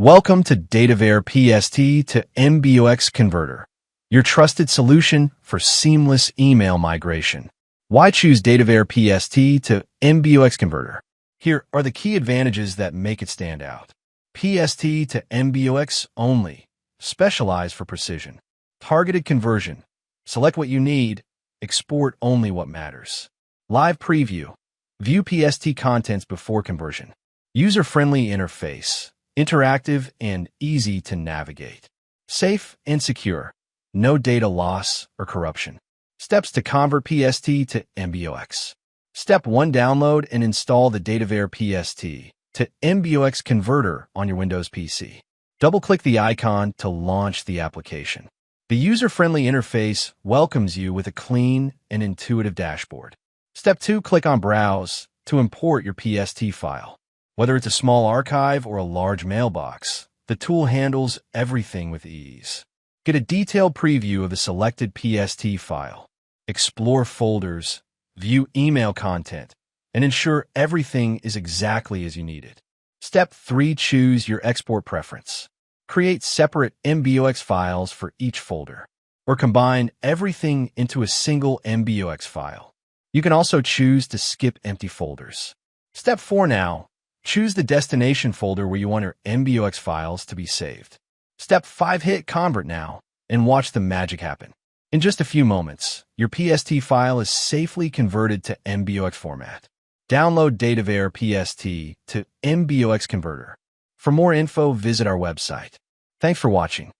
Welcome to DataVare PST to MBOX Converter, your trusted solution for seamless email migration. Why choose DataVare PST to MBOX Converter? Here are the key advantages that make it stand out. PST to MBOX only, specialized for precision. Targeted conversion. Select what you need, export only what matters. Live preview. View PST contents before conversion. User-friendly interface. Interactive and easy to navigate. Safe and secure. No data loss or corruption. Steps to convert PST to MBOX. Step 1. Download and install the DataVare PST to MBOX Converter on your Windows PC. Double-click the icon to launch the application. The user-friendly interface welcomes you with a clean and intuitive dashboard. Step 2. Click on Browse to import your PST file. Whether it's a small archive or a large mailbox, the tool handles everything with ease. Get a detailed preview of the selected PST file. Explore folders, view email content, and ensure everything is exactly as you need it. Step 3. Choose your export preference. Create separate MBOX files for each folder, or combine everything into a single MBOX file. You can also choose to skip empty folders. Step 4. Now, choose the destination folder where you want your MBOX files to be saved. Step 5. Hit Convert now and watch the magic happen. In just a few moments, your PST file is safely converted to MBOX format. Download DataVare PST to MBOX Converter. For more info, visit our website. Thanks for watching.